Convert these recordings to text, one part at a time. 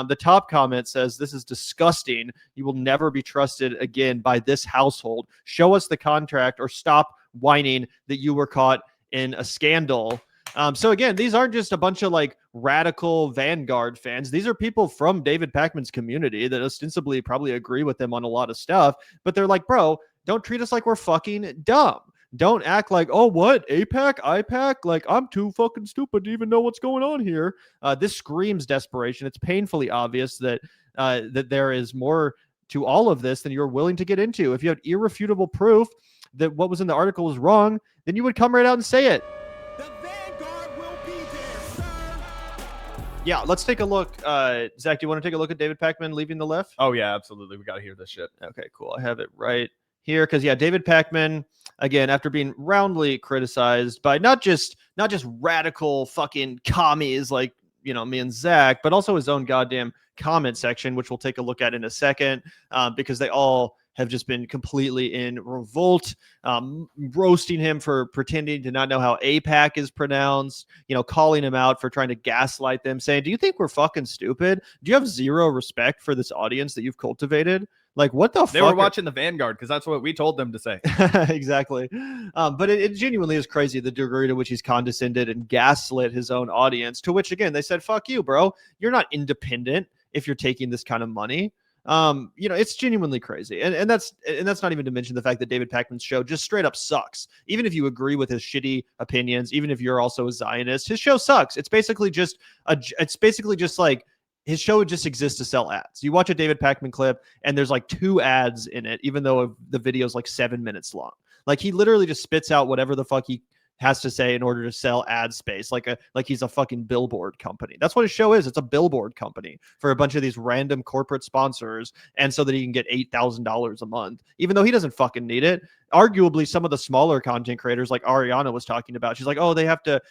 The top comment says, "This is disgusting. You will never be trusted again by this household. Show us the contract or stop whining that you were caught in a scandal." So again, these aren't just a bunch of like radical Vanguard fans. These are people from David Pakman's community that ostensibly probably agree with him on a lot of stuff, but they're like, bro, don't treat us like we're fucking dumb. Don't act like, oh, what? APAC? IPAC? Like, I'm too fucking stupid to even know what's going on here. This screams desperation. It's painfully obvious that that there is more to all of this than you're willing to get into. If you had irrefutable proof that what was in the article was wrong, then you would come right out and say it. The Vanguard will be there, sir. Yeah, let's take a look. Zach, do you want to take a look at David Pakman leaving the left? Oh, yeah, absolutely. We got to hear this shit. Okay, cool. I have it right here because, yeah, David Pakman, again, after being roundly criticized by not just radical fucking commies like, you know, me and Zach, but also his own goddamn comment section, which we'll take a look at in a second, because they all have just been completely in revolt, roasting him for pretending to not know how APAC is pronounced, you know, calling him out for trying to gaslight them, saying, do you think we're fucking stupid? Do you have zero respect for this audience that you've cultivated? Like, what the fuck? They were watching the Vanguard because that's what we told them to say. Exactly. But it genuinely is crazy the degree to which he's condescended and gaslit his own audience, to which, again, they said, fuck you, bro. You're not independent if you're taking this kind of money. You know, it's genuinely crazy. And that's not even to mention the fact that David Pakman's show just straight up sucks. Even if you agree with his shitty opinions, even if you're also a Zionist, his show sucks. It's basically just like his show would just exist to sell ads. You watch a David Pakman clip and there's like 2 ads in it, even though the video is like 7 minutes long. Like, he literally just spits out whatever the fuck he has to say in order to sell ad space, like he's a fucking billboard company. That's what his show is. It's a billboard company for a bunch of these random corporate sponsors, and so that he can get $8,000 a month, even though he doesn't fucking need it. Arguably, some of the smaller content creators, like Ariana was talking about, she's like, oh, they have to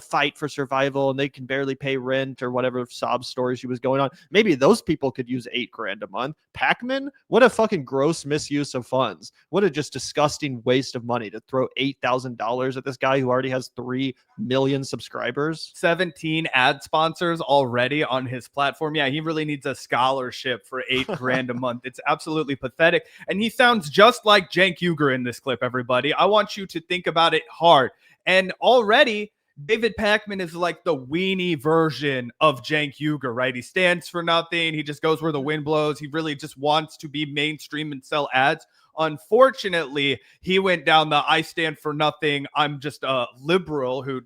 fight for survival and they can barely pay rent or whatever sob story she was going on. Maybe those people could use $8,000 a month. Pakman, what a fucking gross misuse of funds. What a just disgusting waste of money to throw $8,000 at this guy who already has 3 million subscribers. 17 ad sponsors already on his platform. Yeah, he really needs a scholarship for $8,000 a month. It's absolutely pathetic. And he sounds just like Cenk Uygur in this clip, everybody. I want you to think about it hard. And already, David Pakman is like the weenie version of Cenk Uygur, right? He stands for nothing. He just goes where the wind blows. He really just wants to be mainstream and sell ads. Unfortunately, he went down the I stand for nothing, I'm just a liberal who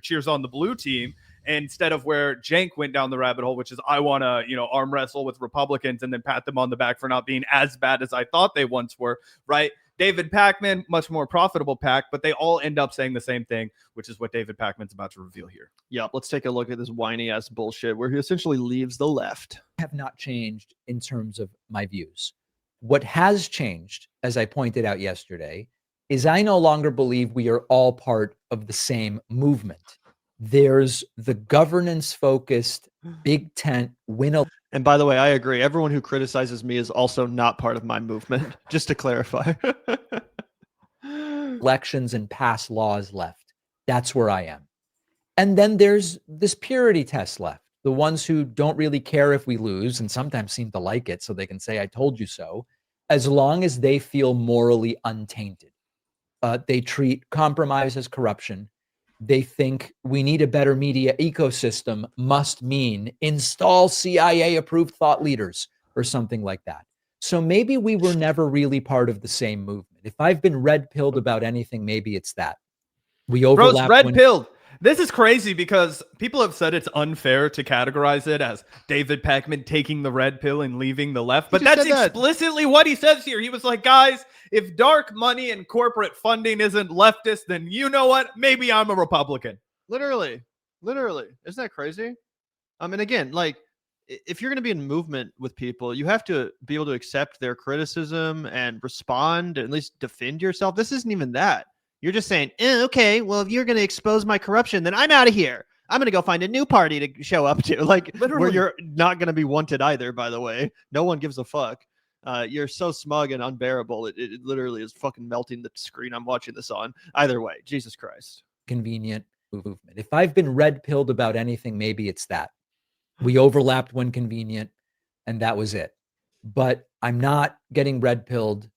cheers on the blue team, instead of where Cenk went down the rabbit hole, which is I want to, arm wrestle with Republicans and then pat them on the back for not being as bad as I thought they once were, right? David Pakman, much more profitable pack, but they all end up saying the same thing, which is what David Pakman's about to reveal here. Yeah, let's take a look at this whiny ass bullshit where he essentially leaves the left. Have not changed in terms of my views. What has changed, as I pointed out yesterday, is I no longer believe we are all part of the same movement. There's the governance-focused, big tent, win. And by the way, I agree. Everyone who criticizes me is also not part of my movement, just to clarify. Elections and pass laws left. That's where I am. And then there's this purity test left. The ones who don't really care if we lose and sometimes seem to like it so they can say, I told you so, as long as they feel morally untainted. They treat compromise as corruption. They think we need a better media ecosystem must mean install CIA-approved thought leaders or something like that. So maybe we were never really part of the same movement. If I've been red-pilled about anything, maybe it's that. We overlap. Bros, red-pilled. This is crazy because people have said it's unfair to categorize it as David Pakman taking the red pill and leaving the left. But that's explicitly what he says here. He was like, guys, if dark money and corporate funding isn't leftist, then you know what? Maybe I'm a Republican. Literally. Isn't that crazy? And again, like, if you're going to be in movement with people, you have to be able to accept their criticism and respond, and at least defend yourself. This isn't even that. You're just saying, okay, well, if you're going to expose my corruption, then I'm out of here. I'm going to go find a new party to show up to. Like, literally. Where you're not going to be wanted either, by the way. No one gives a fuck. You're so smug and unbearable. It literally is fucking melting the screen I'm watching this on. Either way, Jesus Christ. Convenient movement. If I've been red-pilled about anything, maybe it's that. We overlapped when convenient, and that was it. But I'm not getting red pilled.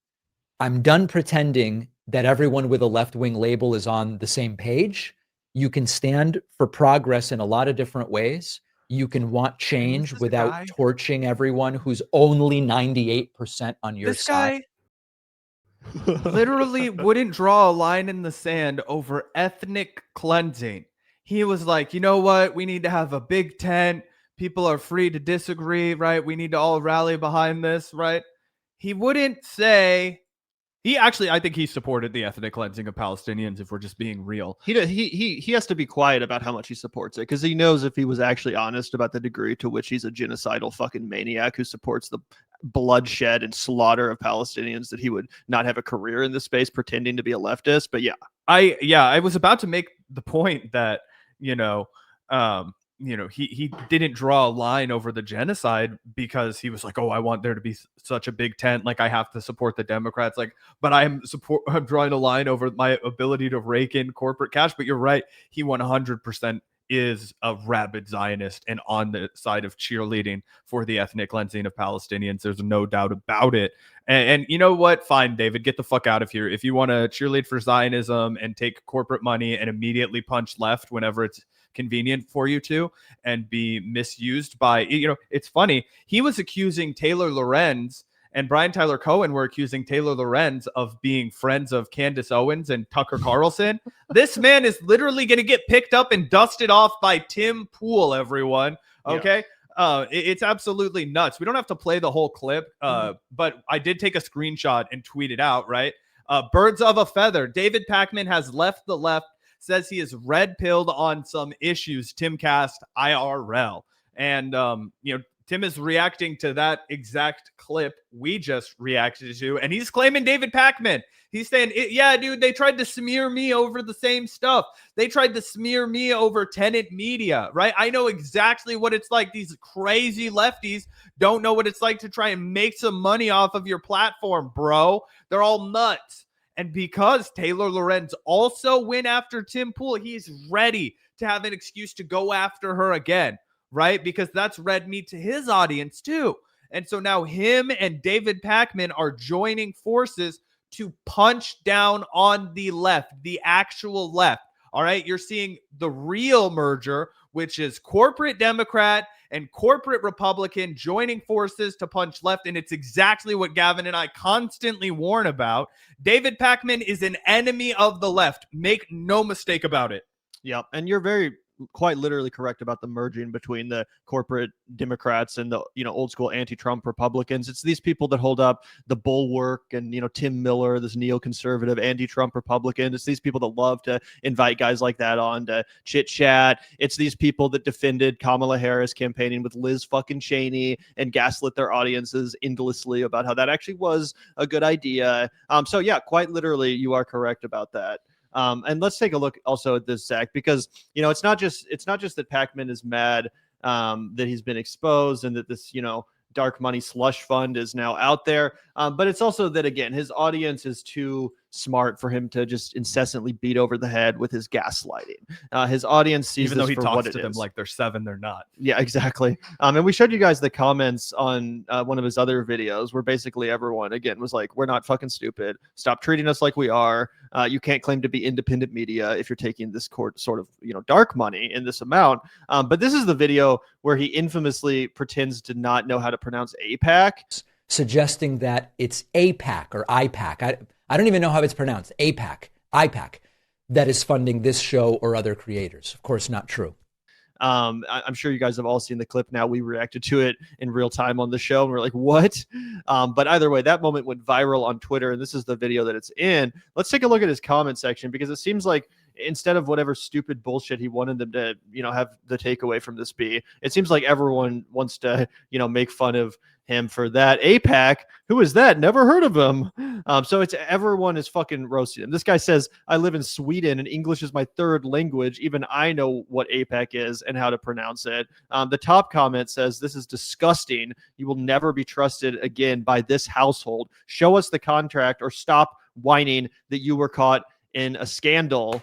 I'm done pretending that everyone with a left-wing label is on the same page. You can stand for progress in a lot of different ways. You can want change without torching everyone who's only 98% on your This side. guy literally wouldn't draw a line in the sand over ethnic cleansing. He was like, you know what? We need to have a big tent. People are free to disagree, right? We need to all rally behind this, right? He wouldn't say. I think he supported the ethnic cleansing of Palestinians, if we're just being real. He has to be quiet about how much he supports it, because he knows if he was actually honest about the degree to which he's a genocidal fucking maniac who supports the bloodshed and slaughter of Palestinians, that he would not have a career in this space pretending to be a leftist. But I was about to make the point that, he didn't draw a line over the genocide because he was like, oh, I want there to be such a big tent. Like, I have to support the Democrats. Like, but I'm drawing a line over my ability to rake in corporate cash. But you're right. He 100% is a rabid Zionist and on the side of cheerleading for the ethnic cleansing of Palestinians. There's no doubt about it. And you know what? Fine, David, get the fuck out of here. If you want to cheerlead for Zionism and take corporate money and immediately punch left whenever it's convenient for you to, and be misused by, it's funny. He was accusing Taylor Lorenz, and Brian Tyler Cohen were accusing Taylor Lorenz of being friends of Candace Owens and Tucker Carlson. This man is literally going to get picked up and dusted off by Tim Pool, everyone. Okay. Yeah. It's absolutely nuts. We don't have to play the whole clip, but I did take a screenshot and tweet it out, right? Birds of a feather. David Pakman has left the left, says he is red-pilled on some issues, Timcast IRL. And, Tim is reacting to that exact clip we just reacted to, and he's claiming David Pakman. He's saying, yeah, dude, they tried to smear me over the same stuff. They tried to smear me over tenant media, right? I know exactly what it's like. These crazy lefties don't know what it's like to try and make some money off of your platform, bro. They're all nuts. And because Taylor Lorenz also went after Tim Pool, he's ready to have an excuse to go after her again, right? Because that's red meat to his audience too. And so now him and David Pakman are joining forces to punch down on the left, the actual left. All right. You're seeing the real merger, which is corporate Democrat and corporate Republican joining forces to punch left. And it's exactly what Gavin and I constantly warn about. David Pakman is an enemy of the left. Make no mistake about it. Yeah. And you're quite literally correct about the merging between the corporate Democrats and the old school anti-Trump Republicans. It's these people that hold up the bulwark, and Tim Miller, this neoconservative anti-Trump Republican. It's these people that love to invite guys like that on to chit chat. It's these people that defended Kamala Harris campaigning with Liz fucking Cheney and gaslit their audiences endlessly about how that actually was a good idea. So yeah, quite literally, you are correct about that. And let's take a look also at this, Zach, because it's not just that Pakman is mad that he's been exposed and that this dark money slush fund is now out there, but it's also that, again, his audience is too smart for him to just incessantly beat over the head with his gaslighting. His audience sees, even though he talks to them like they're 7, they're not. Yeah, exactly. And we showed you guys the comments on one of his other videos where basically everyone, again, was like, we're not fucking stupid. Stop treating us like we are. You can't claim to be independent media if you're taking this sort of dark money in this amount. But this is the video where he infamously pretends to not know how to pronounce APAC, suggesting that it's APAC or IPAC. I don't even know how it's pronounced. IPAC, that is funding this show or other creators. Of course, not true. I'm sure you guys have all seen the clip now. We reacted to it in real time on the show, and we're like, what? But either way, that moment went viral on Twitter, and this is the video that it's in. Let's take a look at his comment section, because it seems like instead of whatever stupid bullshit he wanted them to, have the takeaway from this be, it seems like everyone wants to, make fun of him for that. APAC, who is that? Never heard of him. So it's everyone is fucking roasting him. This guy says, I live in Sweden and English is my third language. Even I know what APAC is and how to pronounce it. The top comment says, this is disgusting. You will never be trusted again by this household. Show us the contract or stop whining that you were caught in a scandal.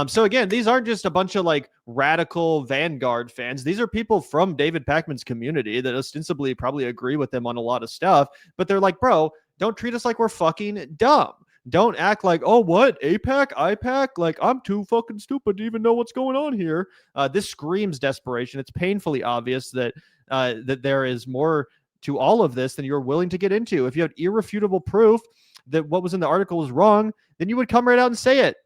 So again, these aren't just a bunch of like radical Vanguard fans. These are people from David Pakman's community that ostensibly probably agree with him on a lot of stuff, but they're like, bro, don't treat us like we're fucking dumb. Don't act like, oh, what? APAC? IPAC? Like, I'm too fucking stupid to even know what's going on here. This screams desperation. It's painfully obvious that that there is more to all of this than you're willing to get into. If you had irrefutable proof that what was in the article was wrong, then you would come right out and say it.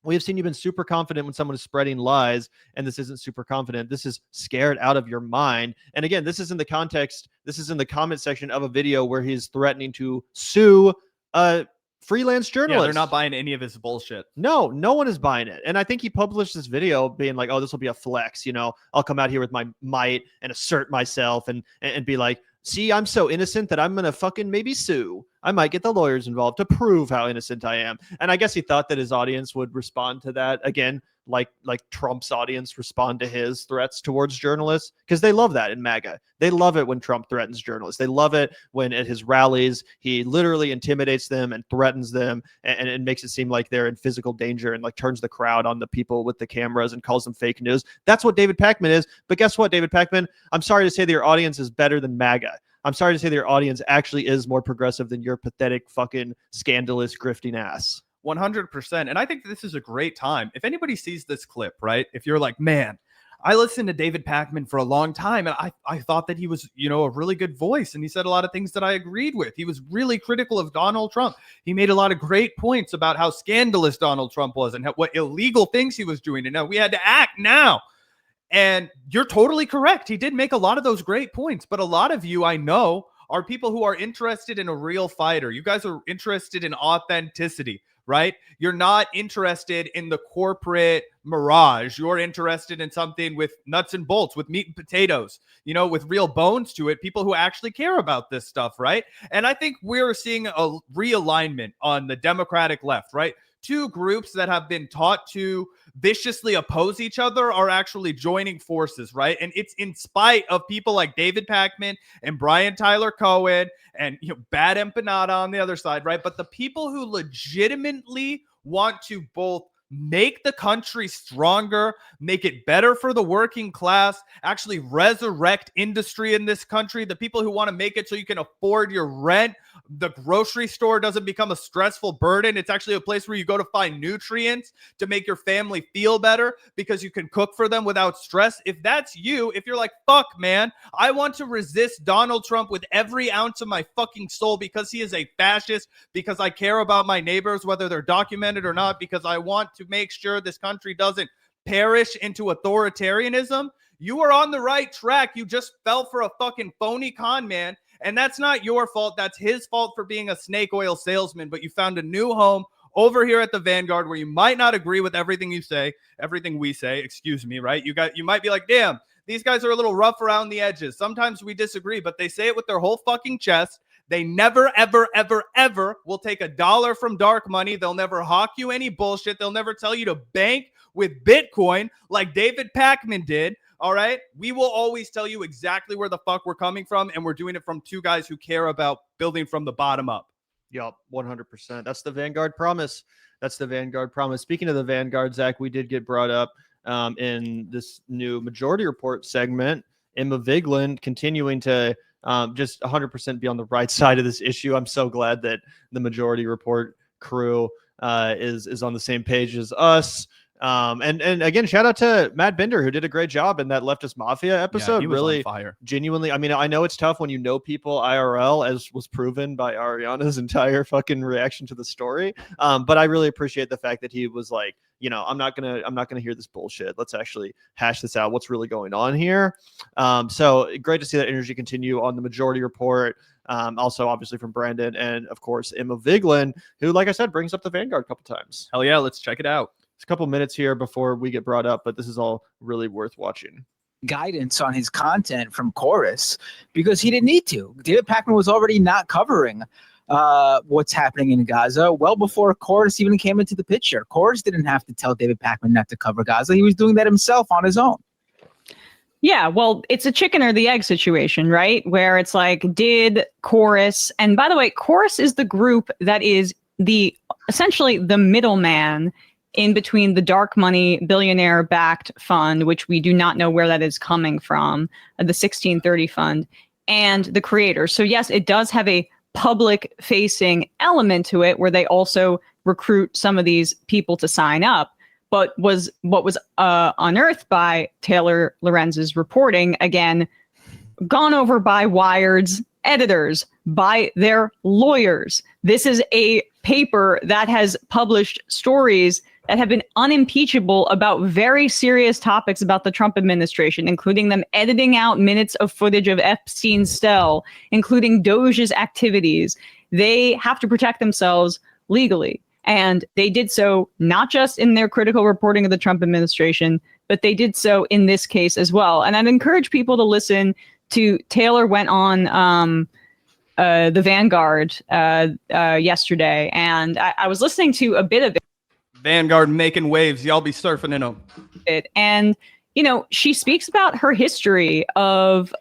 We have seen you've been super confident when someone is spreading lies, and this isn't super confident. This is scared out of your mind. And again, this is in the context, this is in the comment section of a video where he's threatening to sue a freelance journalist. Yeah, they're not buying any of his bullshit. No one is buying it. And I think he published this video being like, oh, this will be a flex. You know, I'll come out here with my might and assert myself and be like, see, I'm so innocent that I'm going to fucking maybe sue. I might get the lawyers involved to prove how innocent I am. And I guess he thought that his audience would respond to that again, like Trump's audience respond to his threats towards journalists, because they love that in MAGA. They love it when Trump threatens journalists. They love it when at his rallies, he literally intimidates them and threatens them and it makes it seem like they're in physical danger and like turns the crowd on the people with the cameras and calls them fake news. That's what David Pakman is. But guess what, David Pakman? I'm sorry to say that your audience is better than MAGA. I'm sorry to say that your audience actually is more progressive than your pathetic, fucking, scandalous, grifting ass. 100%. And I think this is a great time. If anybody sees this clip, right? If you're like, man, I listened to David Pakman for a long time, and I thought that he was, a really good voice, and he said a lot of things that I agreed with. He was really critical of Donald Trump. He made a lot of great points about how scandalous Donald Trump was and what illegal things he was doing. And now we had to act now. And you're totally correct. He did make a lot of those great points, but a lot of you, I know, are people who are interested in a real fighter. You guys are interested in authenticity, right? You're not interested in the corporate mirage. You're interested in something with nuts and bolts, with meat and potatoes, with real bones to it, people who actually care about this stuff, right? And I think we're seeing a realignment on the Democratic left, right? Two groups that have been taught to viciously oppose each other are actually joining forces, right? And it's in spite of people like David Pakman and Brian Tyler Cohen and Bad Empanada on the other side, right? But the people who legitimately want to both make the country stronger, make it better for the working class, actually resurrect industry in this country, the people who want to make it so you can afford your rent, the grocery store doesn't become a stressful burden. It's actually a place where you go to find nutrients to make your family feel better because you can cook for them without stress. If that's you, if you're like, fuck, man, I want to resist Donald Trump with every ounce of my fucking soul because he is a fascist, because I care about my neighbors, whether they're documented or not, because I want to make sure this country doesn't perish into authoritarianism, you are on the right track. You just fell for a fucking phony con man. And that's not your fault. That's his fault for being a snake oil salesman. But you found a new home over here at the Vanguard where you might not agree with everything you say, everything we say, excuse me, right? You might be like, damn, these guys are a little rough around the edges. Sometimes we disagree, but they say it with their whole fucking chest. They never, ever, ever, ever will take $1 from dark money. They'll never hawk you any bullshit. They'll never tell you to bank with Bitcoin like David Pakman did. All right. We will always tell you exactly where the fuck we're coming from. And we're doing it from two guys who care about building from the bottom up. Yup, 100%. That's the Vanguard promise. That's the Vanguard promise. Speaking of the Vanguard, Zach, we did get brought up in this new Majority Report segment. Emma Vigeland continuing to just 100% be on the right side of this issue. I'm so glad that the Majority Report crew is on the same page as us. And again, shout out to Matt Bender, who did a great job in that Leftist Mafia episode. Yeah, he was really on fire. Genuinely. I mean, I know it's tough when you know people IRL, as was proven by Ariana's entire fucking reaction to the story. But I really appreciate the fact that he was like, I'm not gonna hear this bullshit. Let's actually hash this out. What's really going on here? So great to see that energy continue on the Majority Report. Also, obviously, from Brandon and, of course, Emma Vigeland, who, like I said, brings up the Vanguard a couple times. Hell yeah, let's check it out. It's a couple minutes here before we get brought up, but this is all really worth watching. Guidance on his content from Chorus because he didn't need to. David Pakman was already not covering what's happening in Gaza well before Chorus even came into the picture. Chorus didn't have to tell David Pakman not to cover Gaza. He was doing that himself on his own. Yeah, well, it's a chicken or the egg situation, right? Where it's like, did Chorus, and by the way, Chorus is the group that is essentially the middleman in between the dark money billionaire backed fund, which we do not know where that is coming from, the 1630 fund, and the creators. So yes, it does have a public facing element to it where they also recruit some of these people to sign up. But what was unearthed by Taylor Lorenz's reporting, again, gone over by Wired's editors, by their lawyers. This is a paper that has published stories that have been unimpeachable about very serious topics about the Trump administration, including them editing out minutes of footage of Epstein's cell, including Doge's activities. They have to protect themselves legally. And they did so not just in their critical reporting of the Trump administration, but they did so in this case as well. And I'd encourage people to listen to Taylor went on the Vanguard yesterday, and I was listening to a bit of it. Vanguard making waves. Y'all be surfing in them. And, you know, she speaks about her history of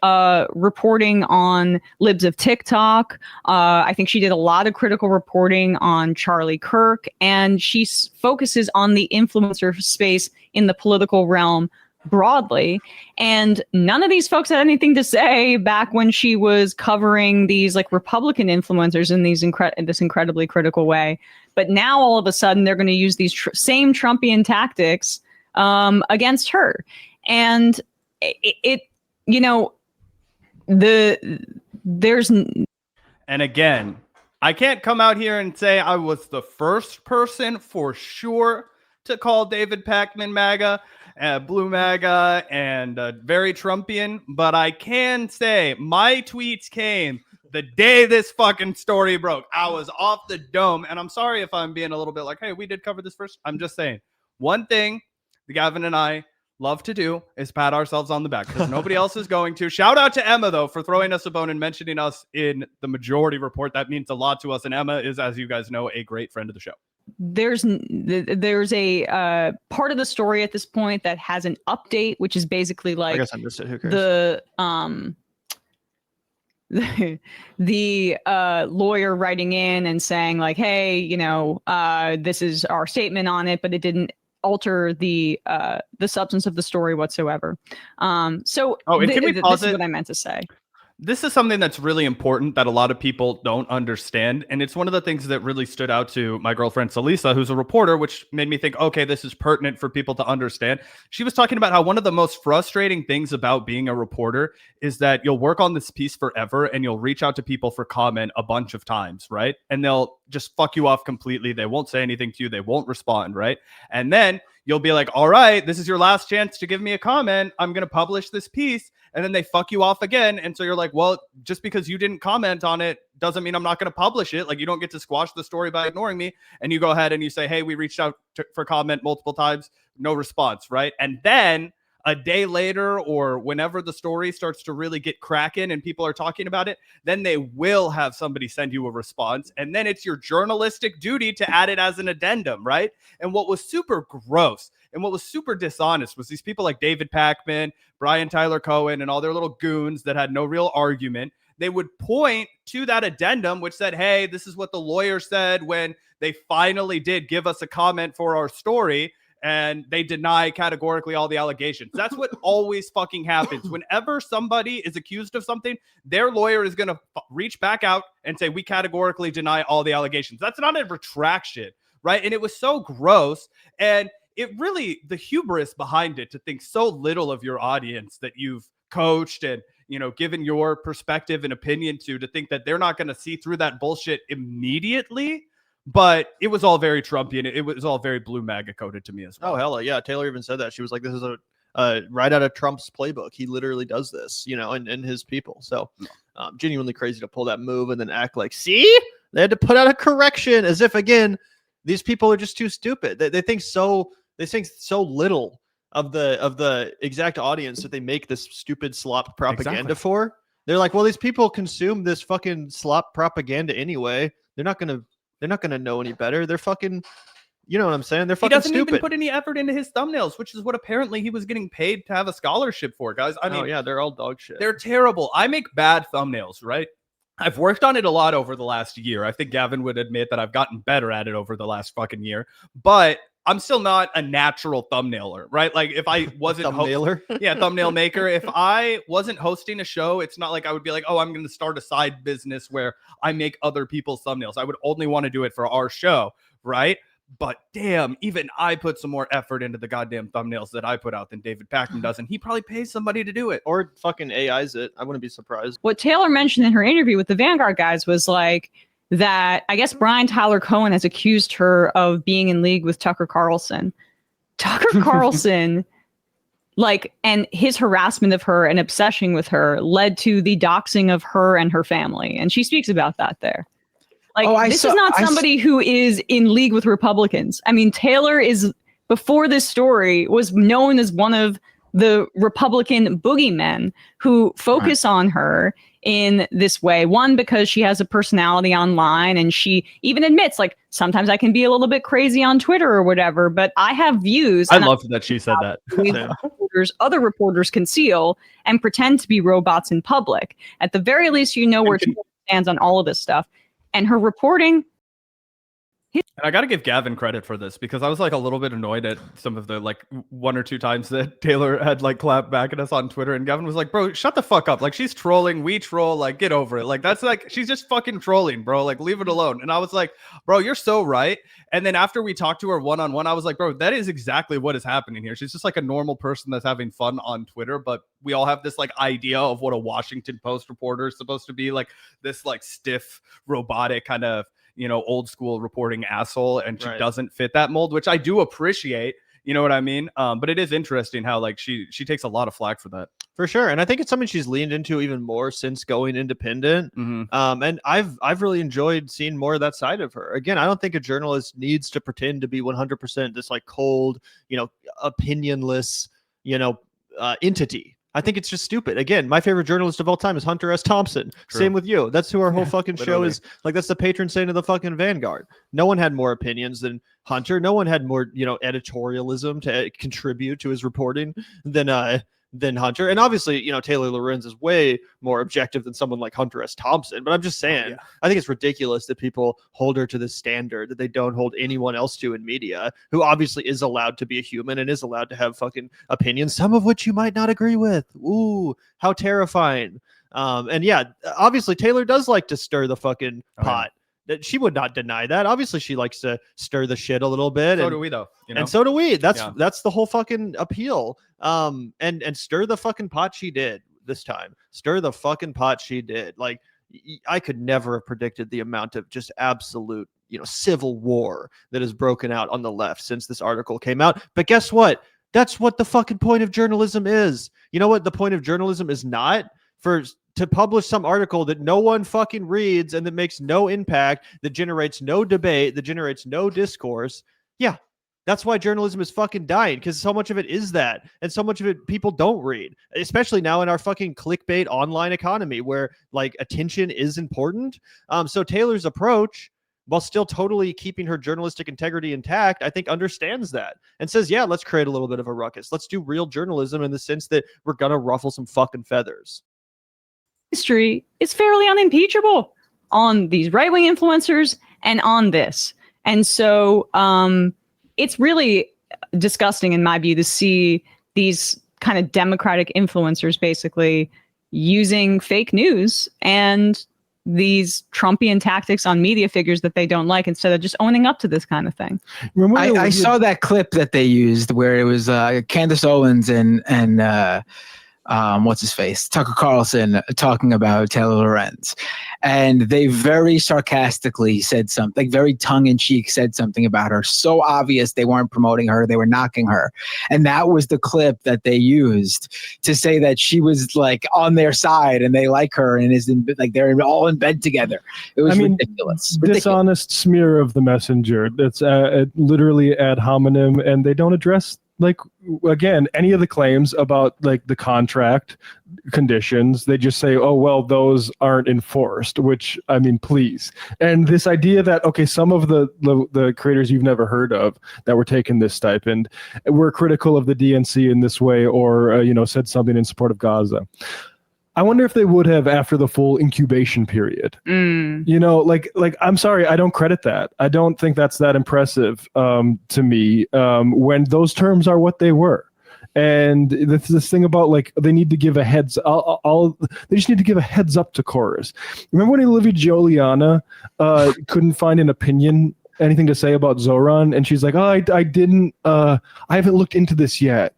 reporting on libs of TikTok. I think she did a lot of critical reporting on Charlie Kirk, and she focuses on the influencer space in the political realm broadly. And none of these folks had anything to say back when she was covering these like Republican influencers in these this incredibly critical way. But now all of a sudden they're going to use these same Trumpian tactics against her. And it you know, there's. And again, I can't come out here and say I was the first person for sure to call David Pakman MAGA, Blue MAGA, and very Trumpian, but I can say my tweets came the day this fucking story broke. I was off the dome, and I'm sorry if I'm being a little bit like, hey, we did cover this first. I'm just saying, one thing Gavin and I love to do is pat ourselves on the back because nobody else is going to. Shout out to Emma, though, for throwing us a bone and mentioning us in the majority report. That means a lot to us, and Emma is, as you guys know, a great friend of the show. There's a part of the story at this point that has an update, which is basically like, I guess I missed it. Who cares? The lawyer writing in and saying like, hey, you know, this is our statement on it, but it didn't alter the substance of the story whatsoever. So this is what I meant to say. This is something that's really important that a lot of people don't understand. And it's one of the things that really stood out to my girlfriend, Salisa, who's a reporter, which made me think, okay, this is pertinent for people to understand. She was talking about how one of the most frustrating things about being a reporter is that you'll work on this piece forever and you'll reach out to people for comment a bunch of times, right? And they'll just fuck you off completely. They won't say anything to you. They won't respond, right? And then you'll be like, all right, this is your last chance to give me a comment. I'm going to publish this piece. And then they fuck you off again. And so you're like, well, just because you didn't comment on it doesn't mean I'm not going to publish it. Like, you don't get to squash the story by ignoring me. And you go ahead and you say, hey, we reached out for comment multiple times. No response, right? And then a day later or whenever the story starts to really get cracking and people are talking about it, then they will have somebody send you a response. And then it's your journalistic duty to add it as an addendum, right? And what was super gross and what was super dishonest was these people like David Pakman, Brian Tyler Cohen, and all their little goons that had no real argument. They would point to that addendum, which said, hey, this is what the lawyer said when they finally did give us a comment for our story. And they deny categorically all the allegations. That's what always fucking happens. Whenever somebody is accused of something, their lawyer is going to reach back out and say, we categorically deny all the allegations. That's not a retraction, right? And it was so gross. And it really, the hubris behind it to think so little of your audience that you've coached and, you know, given your perspective and opinion to think that they're not going to see through that bullshit immediately. But it was all very Trumpian. It was all very blue MAGA coded to me as well. Oh, hella. Yeah. Taylor even said that. She was like, this is a right out of Trump's playbook. He literally does this, you know, and his people. So genuinely crazy to pull that move and then act like, see, they had to put out a correction as if, again, these people are just too stupid. They think so little of the exact audience that they make this stupid slop propaganda for. They're like, well, these people consume this fucking slop propaganda anyway. They're not going to know any better. They're fucking, you know what I'm saying? They're fucking stupid. He doesn't even put any effort into his thumbnails, which is what apparently he was getting paid to have a scholarship for, guys. I mean, yeah, they're all dog shit. They're terrible. I make bad thumbnails, right? I've worked on it a lot over the last year. I think Gavin would admit that I've gotten better at it over the last fucking year. But I'm still not a natural thumbnailer, right? Like if I wasn't Thumbnailer. thumbnail maker. If I wasn't hosting a show, it's not like I would be like, oh, I'm going to start a side business where I make other people's thumbnails. I would only want to do it for our show, right? But damn, even I put some more effort into the goddamn thumbnails that I put out than David Pakman does, and he probably pays somebody to do it. Or fucking AI's it. I wouldn't be surprised. What Taylor mentioned in her interview with the Vanguard guys was like that I guess Brian Tyler Cohen has accused her of being in league with Tucker Carlson. Tucker Carlson, like, and his harassment of her and obsession with her led to the doxing of her and her family. And she speaks about that there. Like, this is not somebody who is in league with Republicans. I mean, Taylor is, before this story, was known as one of the Republican boogeymen who focus on her in this way. One, because she has a personality online, and she even admits, like, sometimes I can be a little bit crazy on Twitter or whatever, but I have views. I love that she said that. Other reporters conceal and pretend to be robots in public. At the very least, you know where Taylor stands on all of this stuff. And her reporting. And I got to give Gavin credit for this, because I was like a little bit annoyed at some of the like 1 or 2 times that Taylor had like clapped back at us on Twitter. And Gavin was like, bro, shut the fuck up. Like, she's trolling. We troll. Like, get over it. Like, that's like, she's just fucking trolling, bro. Like, leave it alone. And I was like, bro, you're so right. And then after we talked to her one-on-one, I was like, bro, that is exactly what is happening here. She's just like a normal person that's having fun on Twitter. But we all have this like idea of what a Washington Post reporter is supposed to be, like this like stiff, robotic kind of, you know, old school reporting asshole, and she doesn't fit that mold, which I do appreciate. You know what I mean? But it is interesting how like she takes a lot of flack for that. For sure. And I think it's something she's leaned into even more since going independent. And I've really enjoyed seeing more of that side of her. Again, I don't think a journalist needs to pretend to be 100% this like cold, you know, opinionless, you know, entity. I think it's just stupid. Again, my favorite journalist of all time is Hunter S. Thompson. True. Same with you. That's who our whole fucking show is. Like, that's the patron saint of the fucking Vanguard. No one had more opinions than Hunter. No one had more, you know, editorialism to contribute to his reporting than Hunter. And obviously, you know, Taylor Lorenz is way more objective than someone like Hunter S. Thompson. But I'm just saying, I think it's ridiculous that people hold her to this standard that they don't hold anyone else to in media, who obviously is allowed to be a human and is allowed to have fucking opinions, some of which you might not agree with. Ooh, how terrifying. And yeah, obviously Taylor does like to stir the fucking pot. She would not deny that. Obviously, she likes to stir the shit a little bit. So do we, though. You know? And so do we. That's the whole fucking appeal. And stir the fucking pot she did this time. Stir the fucking pot she did. Like, I could never have predicted the amount of just absolute, you know, civil war that has broken out on the left since this article came out. But guess what? That's what the fucking point of journalism is. You know what the point of journalism is not? To publish some article that no one fucking reads and that makes no impact, that generates no debate, that generates no discourse. Yeah, that's why journalism is fucking dying, because so much of it is that. And so much of it people don't read, especially now in our fucking clickbait online economy where like attention is important. So Taylor's approach, while still totally keeping her journalistic integrity intact, I think understands that and says, yeah, let's create a little bit of a ruckus. Let's do real journalism in the sense that we're going to ruffle some fucking feathers. History is fairly unimpeachable on these right-wing influencers and on this. And so it's really disgusting in my view to see these kind of Democratic influencers basically using fake news and these Trumpian tactics on media figures that they don't like, instead of just owning up to this kind of thing. I saw that clip that they used where it was Candace Owens and what's his face, Tucker Carlson, talking about Taylor Lorenz, and they very sarcastically said something, very tongue-in-cheek said something about her. So obvious they weren't promoting her, they were knocking her, and that was the clip that they used to say that she was like on their side and they like her and is in, like they're all in bed together. It was ridiculous. Dishonest smear of the messenger. That's literally ad hominem, and they don't address, like, again, any of the claims about like the contract conditions. They just say, oh, well, those aren't enforced, which, I mean, please. And this idea that, okay, some of the creators you've never heard of that were taking this stipend were critical of the DNC in this way, or, said something in support of Gaza. I wonder if they would have after the full incubation period. You know, like I'm sorry, I don't credit that. I don't think that's that impressive to me when those terms are what they were. And this thing about like they need to give a heads they just need to give a heads up to Chorus. Remember when Olivia Giuliana couldn't find an opinion, anything to say about Zoran, and she's like, "Oh, I haven't looked into this yet."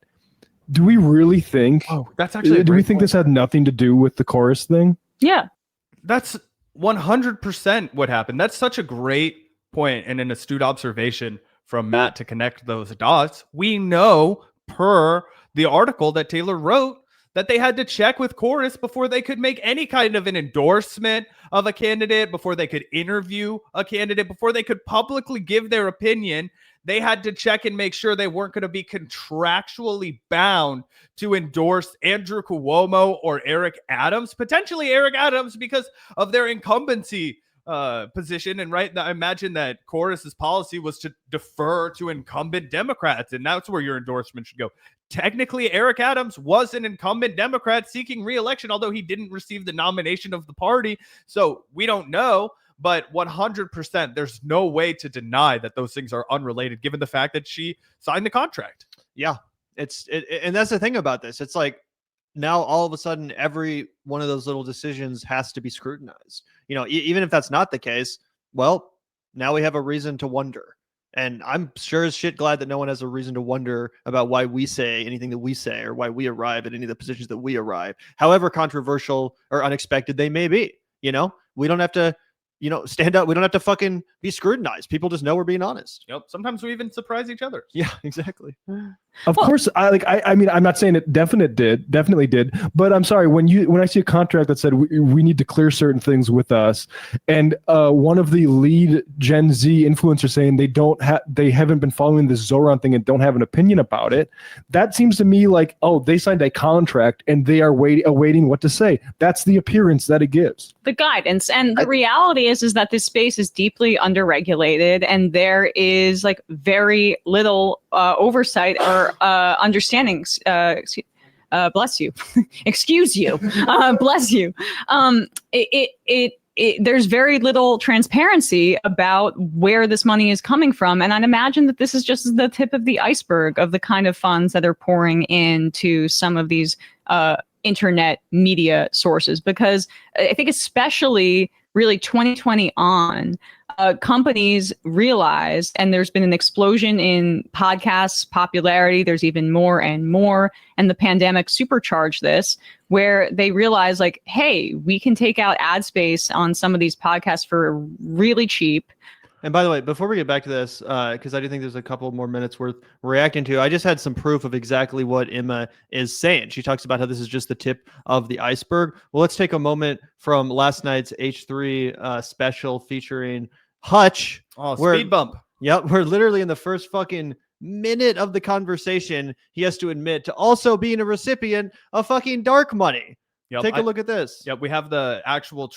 Do we really think? Oh, that's actually. Do we think this had nothing to do with the Chorus thing? Yeah. That's 100% what happened. That's such a great point and an astute observation from Matt to connect those dots. We know per the article that Taylor wrote that they had to check with Chorus before they could make any kind of an endorsement of a candidate, before they could interview a candidate, before they could publicly give their opinion. They had to check and make sure they weren't going to be contractually bound to endorse Andrew Cuomo or Eric Adams, potentially Eric Adams because of their incumbency position. And right, I imagine that Chorus's policy was to defer to incumbent Democrats, and that's where your endorsement should go. Technically, Eric Adams was an incumbent Democrat seeking re-election, although he didn't receive the nomination of the party. So we don't know. But 100%, there's no way to deny that those things are unrelated, given the fact that she signed the contract. Yeah, and that's the thing about this. It's like now all of a sudden, every one of those little decisions has to be scrutinized. You know, even if that's not the case, well, now we have a reason to wonder. And I'm sure as shit glad that no one has a reason to wonder about why we say anything that we say or why we arrive at any of the positions that we arrive, however controversial or unexpected they may be. You know, we don't have to, stand up. We don't have to fucking be scrutinized. People just know we're being honest. Yep. Sometimes we even surprise each other. Yeah, exactly. Of course, I mean, I'm not saying it definitely did, but I'm sorry, when I see a contract that said we need to clear certain things with us, and one of the lead Gen Z influencers saying they haven't been following this Zoran thing and don't have an opinion about it, that seems to me like, oh, they signed a contract and they are awaiting what to say. That's the appearance that it gives. The guidance, and the reality is that this space is deeply underregulated, and there is like very little oversight or understandings. Bless you. Excuse you. Bless you. There's very little transparency about where this money is coming from. And I'd imagine that this is just the tip of the iceberg of the kind of funds that are pouring into some of these internet media sources, because I think especially really 2020 on, companies realize, and there's been an explosion in podcasts popularity. There's even more and more. And the pandemic supercharged this, where they realize like, hey, we can take out ad space on some of these podcasts for really cheap. And by the way, before we get back to this, because I do think there's a couple more minutes worth reacting to, I just had some proof of exactly what Emma is saying. She talks about how this is just the tip of the iceberg. Well, let's take a moment from last night's H3 special featuring Hutch. Oh, speed bump. Yep, we're literally in the first fucking minute of the conversation. He has to admit to also being a recipient of fucking dark money. Yep, Take a look at this. Yep, we have the actual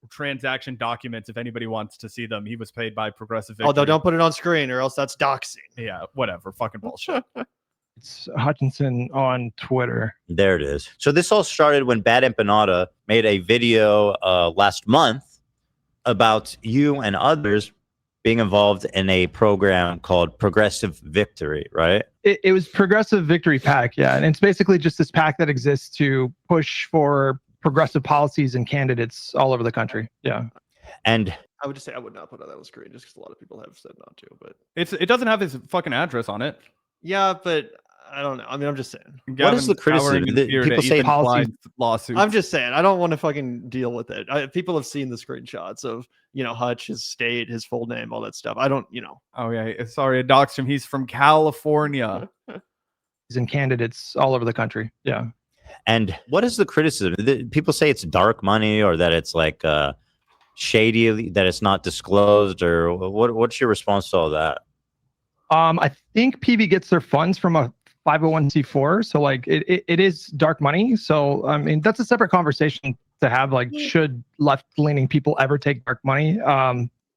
transaction documents if anybody wants to see them. He was paid by Progressive Victory. Although don't put it on screen or else that's doxing. Yeah, whatever. Fucking bullshit. It's Hutchinson on Twitter. There it is. So this all started when Bad Empanada made a video last month about you and others being involved in a program called Progressive Victory, right? It was Progressive Victory PAC, yeah. And it's basically just this PAC that exists to push for progressive policies and candidates all over the country. Yeah. And I would just say I would not put it on the screen just because a lot of people have said not to. But it doesn't have his fucking address on it. Yeah, but I don't know. I mean, I'm just saying. What is the criticism? People say policy lawsuits. I'm just saying. I don't want to fucking deal with it. People have seen the screenshots of, Hutch, his state, his full name, all that stuff. I don't, Oh, yeah. Sorry, I doxed him. He's from California. And candidates all over the country. Yeah. And what is the criticism? People say it's dark money or that it's like shady, that it's not disclosed, or what's your response to all that? I think PV gets their funds from a 501c4, so like it is dark money. So I mean that's a separate conversation to have. Like, should left-leaning people ever take dark money?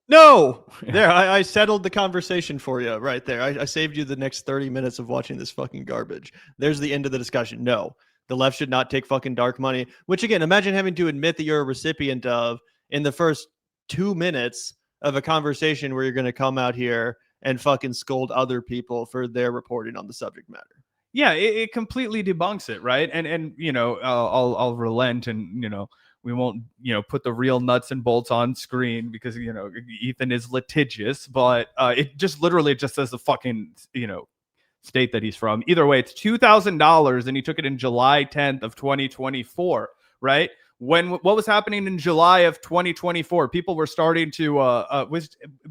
No, there I settled the conversation for you right there. I saved you the next 30 minutes of watching this fucking garbage. There's the end of the discussion. No, The left should not take fucking dark money, which again, imagine having to admit that you're a recipient of in the first 2 minutes of a conversation where you're going to come out here and fucking scold other people for their reporting on the subject matter. Yeah, it completely debunks it, right? And you know, I'll relent, and you know, we won't, you know, put the real nuts and bolts on screen because, you know, Ethan is litigious, but it just literally just says the fucking, you know, state that he's from. Either way, it's $2,000, and he took it in July 10th of 2024, right? What was happening in July of 2024? People were starting to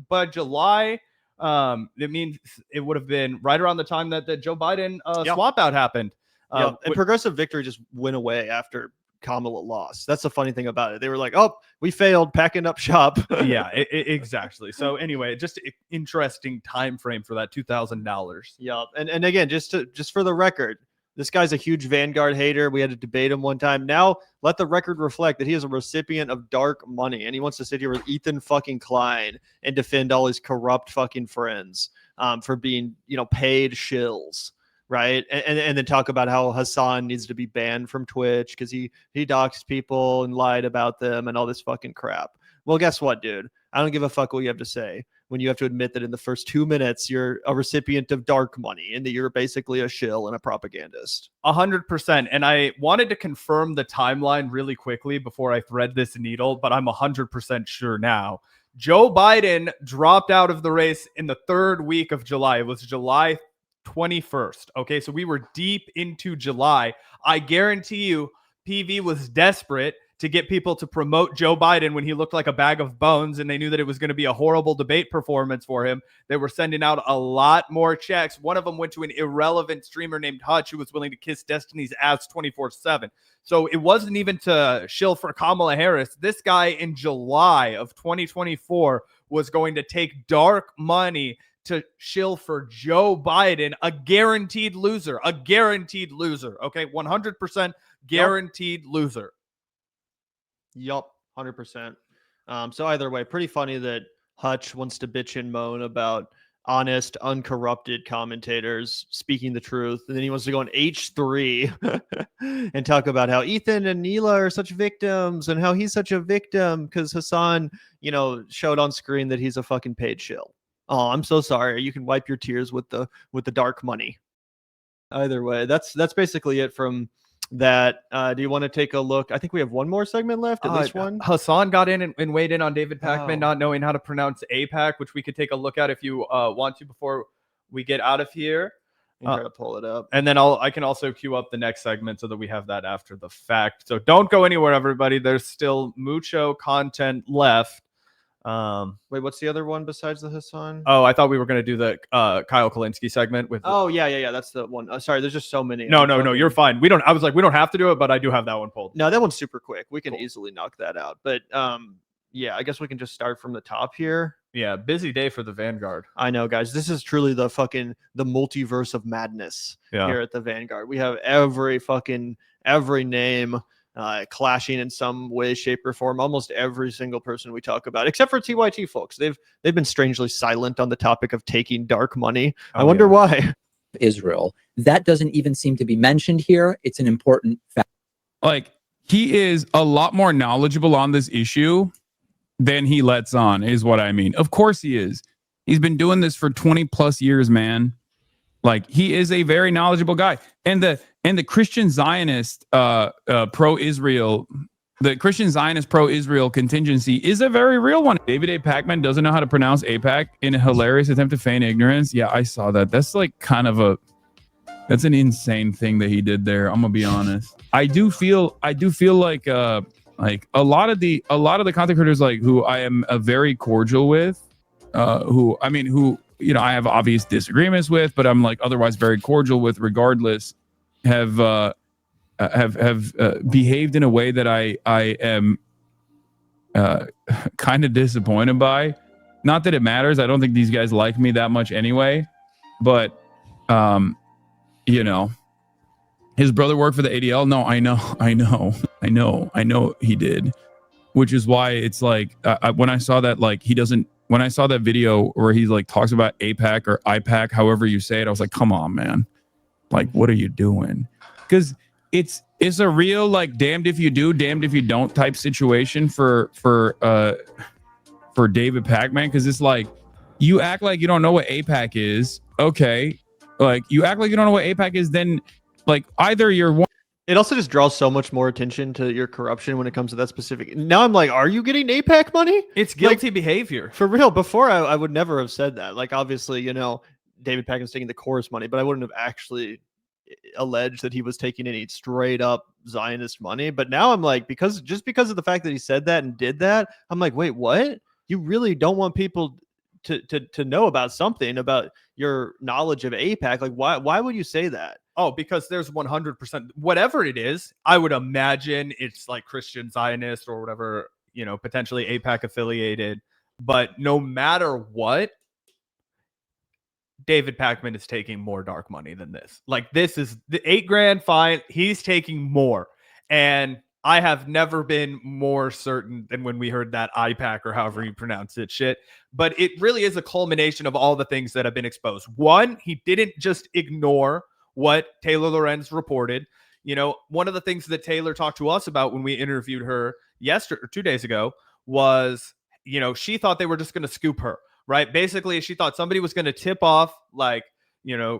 by July. It means it would have been right around the time that the Joe Biden swap out happened. And progressive victory just went away after Kamala lost. That's the funny thing about it. They were like, "Oh, we failed, packing up shop." Yeah, exactly. So anyway, just an interesting time frame for that $2,000. Yeah, and again, just for the record, this guy's a huge Vanguard hater. We had to debate him one time. Now, let the record reflect that he is a recipient of dark money, and he wants to sit here with Ethan fucking Klein and defend all his corrupt fucking friends for being, you know, paid shills, right? And then talk about how Hasan needs to be banned from Twitch because he doxed people and lied about them and all this fucking crap. Well, guess what, dude? I don't give a fuck what you have to say when you have to admit that in the first 2 minutes you're a recipient of dark money and that you're basically a shill and a propagandist. 100%. And I wanted to confirm the timeline really quickly before I thread this needle, but I'm 100% sure now. Joe Biden dropped out of the race in the third week of July. It was July 21st. Okay, so we were deep into July. I guarantee you PV was desperate to get people to promote Joe Biden when he looked like a bag of bones, and they knew that it was going to be a horrible debate performance for him. They were sending out a lot more checks. One of them went to an irrelevant streamer named Hutch, who was willing to kiss Destiny's ass 24/7. So it wasn't even to shill for Kamala Harris. This guy in July of 2024 was going to take dark money to shill for Joe Biden, a guaranteed loser, okay? 100% guaranteed loser. Yup, 100%. So either way, pretty funny that Hutch wants to bitch and moan about honest, uncorrupted commentators speaking the truth, and then he wants to go on H3 and talk about how Ethan and Neela are such victims and how he's such a victim because Hasan, you know, showed on screen that he's a fucking paid shill. Oh, I'm so sorry. You can wipe your tears with the dark money. Either way, that's basically it from that. Do you want to take a look? I think we have one more segment left, at least one. Hasan got in and weighed in on David Pakman not knowing how to pronounce APAC, which we could take a look at if you want to before we get out of here. Try to pull it up. And then I can also queue up the next segment so that we have that after the fact. So don't go anywhere, everybody. There's still mucho content left. Wait, what's the other one besides the Hasan? Oh, I thought we were going to do the Kyle Kalinske segment with. Yeah. That's the one. Sorry, there's just so many. No, you're fine. I was like, we don't have to do it, but I do have that one pulled. No, that one's super quick. We can easily knock that out. But yeah, I guess we can just start from the top here. Yeah, busy day for the Vanguard. I know, guys. This is truly the multiverse of madness here at the Vanguard. We have every name clashing in some way, shape, or form. Almost every single person we talk about, except for TYT folks. They've been strangely silent on the topic of taking dark money. I wonder why. Israel. That doesn't even seem to be mentioned here. It's an important fact. Like, he is a lot more knowledgeable on this issue than he lets on, is what I mean. Of course he is. He's been doing this for 20 plus years, man. Like, he is a very knowledgeable guy. And the Christian Zionist pro-Israel, the Christian Zionist pro-Israel contingency is a very real one. David A. Pakman doesn't know how to pronounce APAC in a hilarious attempt to feign ignorance. Yeah, I saw that. That's like that's an insane thing that he did there. I'm gonna be honest. I do feel like a lot of the content creators, like, who I am very cordial with, who you know, I have obvious disagreements with, but I'm like otherwise very cordial with regardless, have behaved in a way that I am kind of disappointed by. Not that it matters. I don't think these guys like me that much anyway, but you know, his brother worked for the ADL. No, I know he did, which is why it's like, when I saw that, like, when I saw that video where he like talks about APAC or IPAC, however you say it, I was like, come on, man. Like, what are you doing? Because it's a real like damned if you do, damned if you don't type situation for David Pakman, because it's like you act like you don't know what APAC is. Okay, like you act like you don't know what APAC is, then like either you're one. It also just draws so much more attention to your corruption when it comes to that specific. Now I'm like, are you getting APAC money? It's guilty behavior. For real. Before I would never have said that. Like, obviously, David Pakman's taking the chorus money, but I wouldn't have actually alleged that he was taking any straight up Zionist money. But now I'm like, because of the fact that he said that and did that, I'm like, wait, what? You really don't want people to know about something about your knowledge of APAC? Like, why would you say that? Oh, because there's 100%, whatever it is, I would imagine it's like Christian Zionist or whatever, potentially APAC affiliated. But no matter what, David Pakman is taking more dark money than this. Like, this is the $8,000 fine. He's taking more. And I have never been more certain than when we heard that IPAC or however you pronounce it shit. But it really is a culmination of all the things that have been exposed. One, he didn't just ignore what Taylor Lorenz reported. One of the things that Taylor talked to us about when we interviewed her 2 days ago was, she thought they were just going to scoop her, right? Basically, she thought somebody was going to tip off like,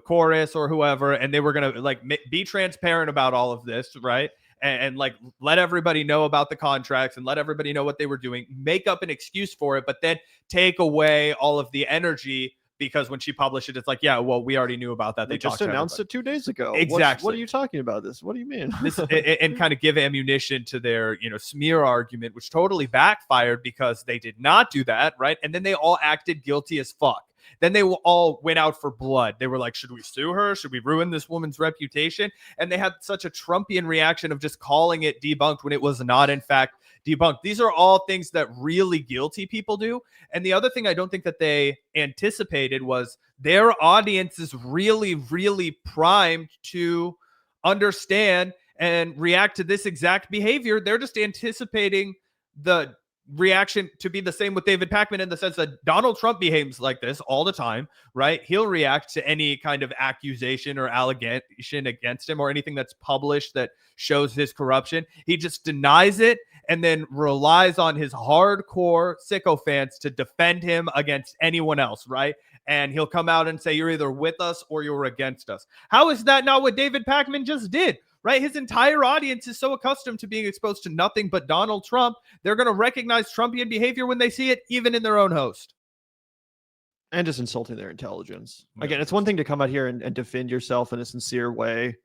Chorus or whoever, and they were going to like be transparent about all of this, right? And like let everybody know about the contracts and let everybody know what they were doing, make up an excuse for it, but then take away all of the energy. Because when she published it, it's like, yeah, well, we already knew about that. They just announced it 2 days ago. Exactly. What are you talking about? What do you mean? And kind of give ammunition to their, smear argument, which totally backfired because they did not do that, right? And then they all acted guilty as fuck. Then they all went out for blood. They were like, should we sue her? Should we ruin this woman's reputation? And they had such a Trumpian reaction of just calling it debunked when it was not, in fact, debunked. These are all things that really guilty people do. And the other thing I don't think that they anticipated was their audience is really, really primed to understand and react to this exact behavior. They're just anticipating the reaction to be the same with David Pakman in the sense that Donald Trump behaves like this all the time, right? He'll react to any kind of accusation or allegation against him or anything that's published that shows his corruption. He just denies it and then relies on his hardcore sycophants to defend him against anyone else, right? And he'll come out and say, you're either with us or you're against us. How is that not what David Pakman just did? Right? His entire audience is so accustomed to being exposed to nothing but Donald Trump. They're going to recognize Trumpian behavior when they see it, even in their own host. And just insulting their intelligence. Again, it's one thing to come out here and defend yourself in a sincere way.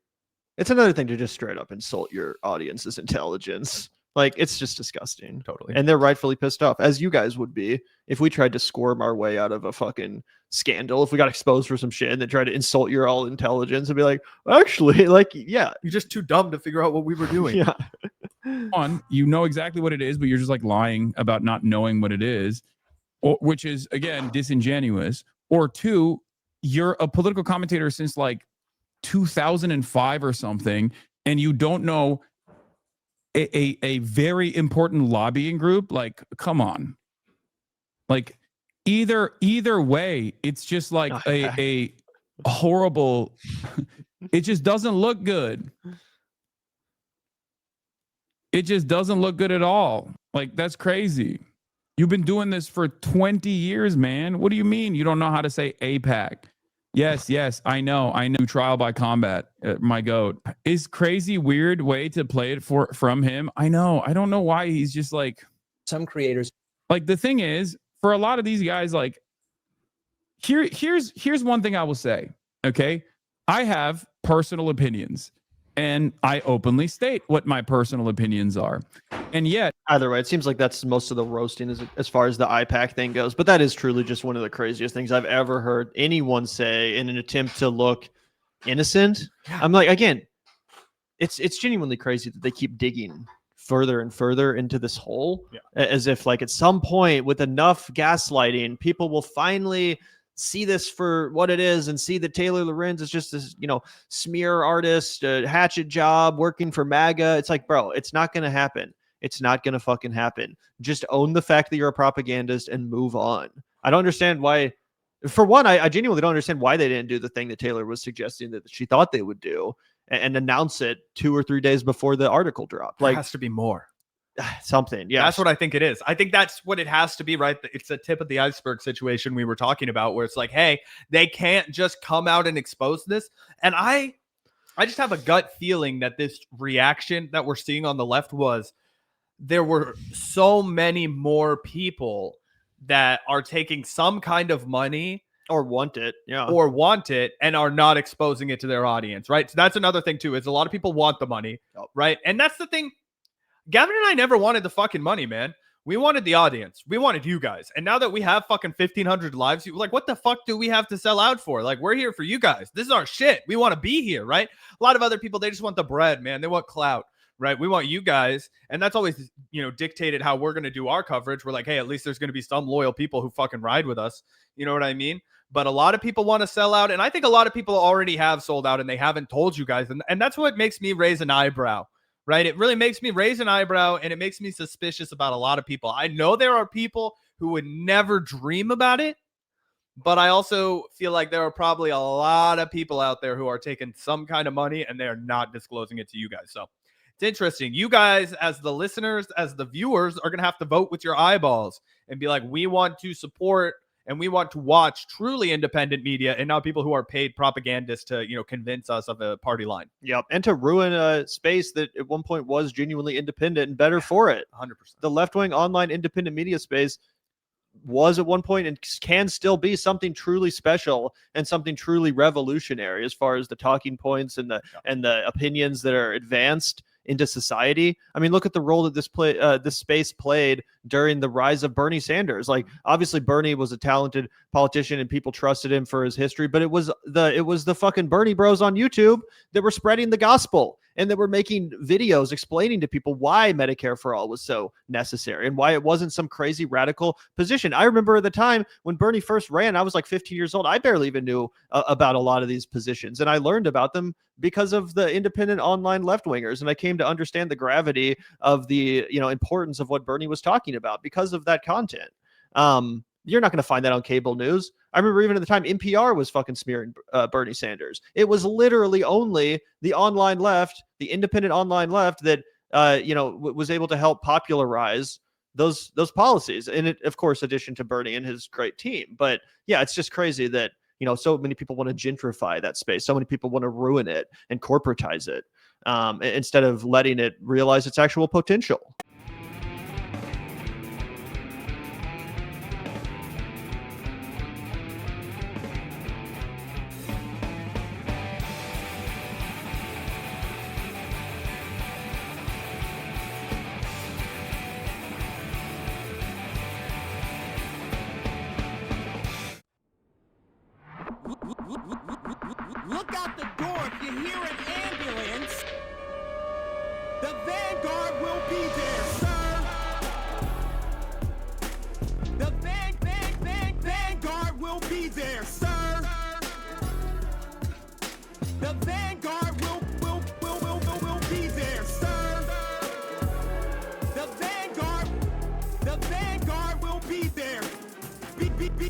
It's another thing to just straight up insult your audience's intelligence. Like, it's just disgusting. Totally. And they're rightfully pissed off, as you guys would be if we tried to squirm our way out of a fucking scandal. If we got exposed for some shit and then tried to insult your all intelligence and be like, actually, like, yeah. You're just too dumb to figure out what we were doing. Yeah. One, you know exactly what it is, but you're just like lying about not knowing what it is, which is, again, disingenuous. Or two, you're a political commentator since like 2005 or something, and you don't know a very important lobbying group. Like, come on. Like, either way, it's just like a horrible, it just doesn't look good. It just doesn't look good at all. Like, that's crazy. You've been doing this for 20 years, man. What do you mean you don't know how to say APAC? Yes, I know. Trial by combat, my goat. Is crazy, weird way to play it from him. I know. I don't know why he's just like, Some creators. like, the thing is, for a lot of these guys, like, here's one thing I will say. Okay, I have personal opinions, and I openly state what my personal opinions are. And yet, either way, it seems like that's most of the roasting as far as the IPAC thing goes. But that is truly just one of the craziest things I've ever heard anyone say in an attempt to look innocent. I'm like, again, it's genuinely crazy that they keep digging further and further into this hole, as if like at some point with enough gaslighting, people will finally see this for what it is and see that Taylor Lorenz is just this, smear artist, hatchet job working for MAGA. It's like, bro, it's not going to happen. It's not going to fucking happen. Just own the fact that you're a propagandist and move on. I don't understand why. For one, I genuinely don't understand why they didn't do the thing that Taylor was suggesting that she thought they would do. and announce it 2 or 3 days before the article dropped. There Like has to be more. something. Yeah. That's what I think it is. I think that's what it has to be, right? It's the tip of the iceberg situation we were talking about, where it's like, hey, they can't just come out and expose this. And I just have a gut feeling that this reaction that we're seeing on the left was there were so many more people that are taking some kind of money or want it. Yeah. or want it and are not exposing it to their audience, right? So that's another thing too, is a lot of people want the money, right? And that's the thing. Gavin and I never wanted the fucking money, man. We wanted the audience. We wanted you guys. And now that we have fucking 1,500 lives, like, what the fuck do we have to sell out for? Like, we're here for you guys. This is our shit. We want to be here, right? A lot of other people, they just want the bread, man. They want clout, right? We want you guys. And that's always, dictated how we're going to do our coverage. We're like, hey, at least there's going to be some loyal people who fucking ride with us. You know what I mean? But a lot of people want to sell out. And I think a lot of people already have sold out and they haven't told you guys. And that's what makes me raise an eyebrow. Right? It really makes me raise an eyebrow, and it makes me suspicious about a lot of people. I know there are people who would never dream about it, but I also feel like there are probably a lot of people out there who are taking some kind of money and they're not disclosing it to you guys. So it's interesting. You guys, as the listeners, as the viewers, are going to have to vote with your eyeballs and be like, we want to support and we want to watch truly independent media and not people who are paid propagandists to, convince us of a party line. Yep. And to ruin a space that at one point was genuinely independent and better for it. 100%. The left-wing online independent media space was at one point and can still be something truly special and something truly revolutionary as far as the talking points and the opinions that are advanced into society. I mean, look at the role that this space played during the rise of Bernie Sanders. Like, obviously Bernie was a talented politician and people trusted him for his history, but it was the fucking Bernie bros on YouTube that were spreading the gospel and that were making videos explaining to people why Medicare for all was so necessary and why it wasn't some crazy radical position. I remember at the time when Bernie first ran, I was like 15 years old. I barely even knew about a lot of these positions, and I learned about them because of the independent online left-wingers, and I came to understand the gravity of the importance of what Bernie was talking about because of that content. You're not going to find that on cable news. I remember even at the time NPR was fucking smearing Bernie Sanders. It was literally only the online left, the independent online left that was able to help popularize those policies. And it, of course, addition to Bernie and his great team. But yeah, it's just crazy that so many people want to gentrify that space. So many people want to ruin it and corporatize it instead of letting it realize its actual potential. Look out the door if you hear an ambulance. The Vanguard will be there, sir. The Vanguard will be there, sir. The Vanguard will be there, sir. The Vanguard will be there. Be there.